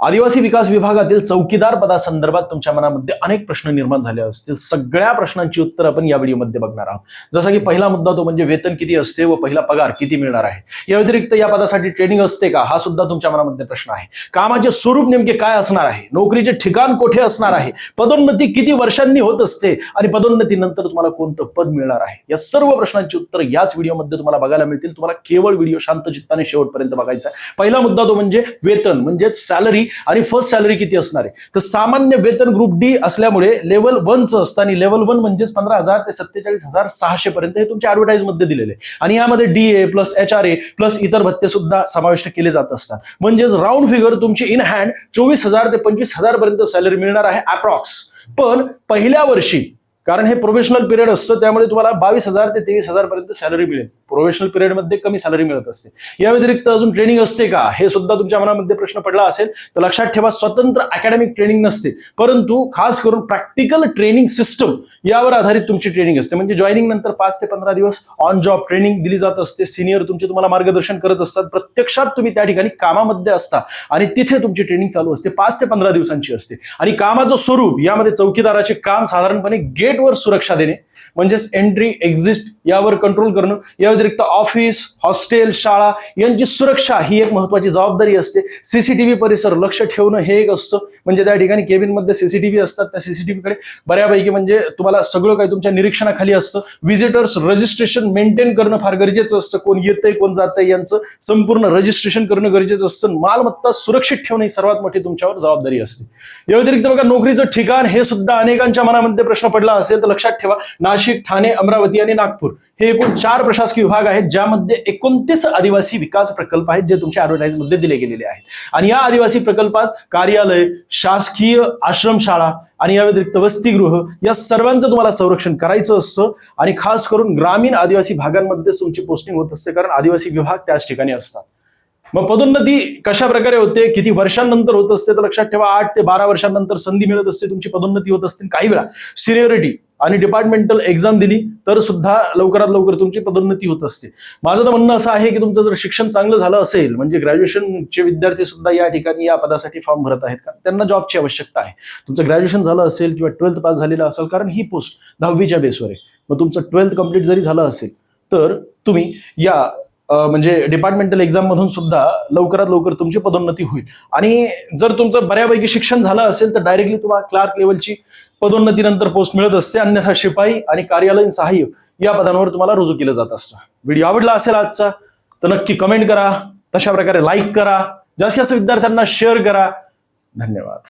आदिवासी विकास विभागातील चौकीदार पदासंदर्भात तुमच्या मनामध्ये अनेक प्रश्न निर्माण झाले असतील. सगळ्या प्रश्नांची उत्तर आपण या व्हिडिओमध्ये बघणार आहोत. जसं की पहिला मुद्दा तो म्हणजे वेतन किती असते व पहिला पगार किती मिळणार आहे. या व्यतिरिक्त या पदासाठी ट्रेनिंग असते का, हा सुद्धा तुमच्या मनामध्ये प्रश्न आहे. कामाचे स्वरूप नेमके काय असणार आहे, नोकरीचे ठिकाण कुठे असणार आहे, पदोन्नती किती वर्षांनी होत असते आणि पदोन्नतीनंतर तुम्हाला कोणतं पद मिळणार आहे. या सर्व प्रश्नांची उत्तर याच व्हिडिओमध्ये तुम्हाला बघायला मिळतील. तुम्हाला केवळ व्हिडिओ शांत चित्ताने शेवटपर्यंत बघायचा आहे. पहिला मुद्दा तो म्हणजे वेतन म्हणजेच सॅलरी आणि फर्स्ट सॅलरी किती असणार आहे. तर सामान्य वेतन ग्रुप डी असल्यामुळे लेवल 1 चं असतं आणि लेवल 1 म्हणजेच 15,000 ते 47,600 पर्यंत हे तुमच्या ऍडव्हर्टाइज मध्ये दिलेले आहे. आणि यामध्ये डीए प्लस HRA प्लस इतर भत्ते सुद्धा समाविष्ट केले जात असतात. म्हणजेच राऊंड फिगर तुमची इन हँड 24,000 ते 25,000 पर्यंत सॅलरी मिळणार आहे अप्रॉक्स. पण पहिल्या वर्षी, कारण हे प्रोफेशनल पिरियड असतं, त्यामुळे तुम्हाला 22,000 ते 23,000 पर्यंत सॅलरी मिळेल. प्रोफेशनल पिरियड मध्ये कमी सॅलरी मिळत असते. या व्यतिरिक्त अजून ट्रेनिंग असते का, हे सुद्धा तुमच्या मनामध्ये प्रश्न पडला असेल तर लक्षात ठेवा, स्वतंत्र अकॅडमिक ट्रेनिंग नसते, परंतु खास करून प्रॅक्टिकल ट्रेनिंग सिस्टम यावर आधारित तुमची ट्रेनिंग असते. म्हणजे जॉईनिंग नंतर 5 ते 15 दिवस ऑन जॉब ट्रेनिंग दिली जात असते. सिनियर तुमचे तुम्हाला मार्गदर्शन करत असतात. प्रत्यक्षात तुम्ही त्या ठिकाणी कामामध्ये असता आणि तिथे तुमची ट्रेनिंग चालू असते. 5 ते 15 दिवसांची असते. आणि कामाचं स्वरूप यामध्ये चौकीदाराचे काम साधारणपणे गेटवर सुरक्षा देणे म्हणजेच एंट्री एक्झिट यावर कंट्रोल करणं. या व्यतिरिक्त ऑफिस, हॉस्टेल, शाळा यांची सुरक्षा ही एक महत्वाची जबाबदारी असते. सीसीटीव्ही परिसर लक्ष ठेवणं हे एक असतं. म्हणजे त्या ठिकाणी केबिन मध्ये सीसीटीव्ही असतात. त्या सीसीटीव्ही कडे बऱ्यापैकी म्हणजे तुम्हाला सगळं काही तुमच्या निरीक्षणाखाली असतं. व्हिजिटर्स रजिस्ट्रेशन मेंटेन करणं फार गरजेचं असतं. कोण येतंय कोण जातंय यांचं संपूर्ण रजिस्ट्रेशन करणं गरजेचं असतं. मालमत्ता सुरक्षित ठेवणं ही सर्वात मोठी तुमच्यावर जबाबदारी असते. या व्यतिरिक्त बघा, नोकरीचं ठिकाण हे सुद्धा अनेकांच्या मनामध्ये प्रश्न पडला असेल तर लक्षात ठेवा, नाशिक, ठाणे, अमरावती आणि नागपूर हे एकूण 4 प्रशासकीय विभाग आहेत, ज्यामध्ये 29 आदिवासी विकास प्रकल्प आहेत जे तुमच्या ऍडव्हर्टाइज मध्ये दिले गेलेले आहेत. आणि या आदिवासी प्रकल्पात कार्यालय, शासकीय आश्रमशाळा आणि या व्यतिरिक्त वसतिगृह या सर्वांचं तुम्हाला संरक्षण करायचं असतं. आणि खास करून ग्रामीण आदिवासी भागांमध्ये तुमची पोस्टिंग होत असते, कारण आदिवासी विभाग त्याच ठिकाणी असतात. मग पदोन्नती कशा प्रकारे होते, किती वर्षांनंतर होत असते, तर लक्षात ठेवा 8 ते 12 वर्षांनंतर संधी मिळत असते, तुमची पदोन्नती होत असते. काही वेळा सिनियरिटी आणि डिपार्टमेंटल एक्झाम दिली तर सुद्धा लवकरात लवकर तुमची पदोन्नती होत असते. माझं तर म्हणणं असं आहे की तुमचं जर शिक्षण चांगलं झालं असेल, म्हणजे ग्रॅज्युएशनचे विद्यार्थी सुद्धा या ठिकाणी या पदासाठी फॉर्म भरत आहेत, कारण त्यांना जॉबची आवश्यकता आहे. तुमचं ग्रॅज्युएशन झालं असेल किंवा 12th पास झालेलं असेल, कारण ही पोस्ट 10वीच्या बेसवर आहे. मग तुमचं 12th कंप्लीट जरी झालं असेल तर तुम्ही या म्हणजे डिपार्टमेंटल एक्झाम मधून सुद्धा लवकरात लवकर तुमची पदोन्नती होईल. आणि जर तुमचं बऱ्यापैकी शिक्षण झालं असेल तर डायरेक्टली तुम्हाला क्लार्क लेवलची पदोन्नतीनंतर पोस्ट मिळत असते. अन्यथा शिपाई आणि कार्यालयीन सहाय्यक या पदांवर तुम्हाला रुजू केलं जात असतं. व्हिडिओ आवडला असेल आजचा तर नक्की कमेंट करा, तशा प्रकारे लाईक करा, जास्तीत जास्त विद्यार्थ्यांना शेअर करा. धन्यवाद.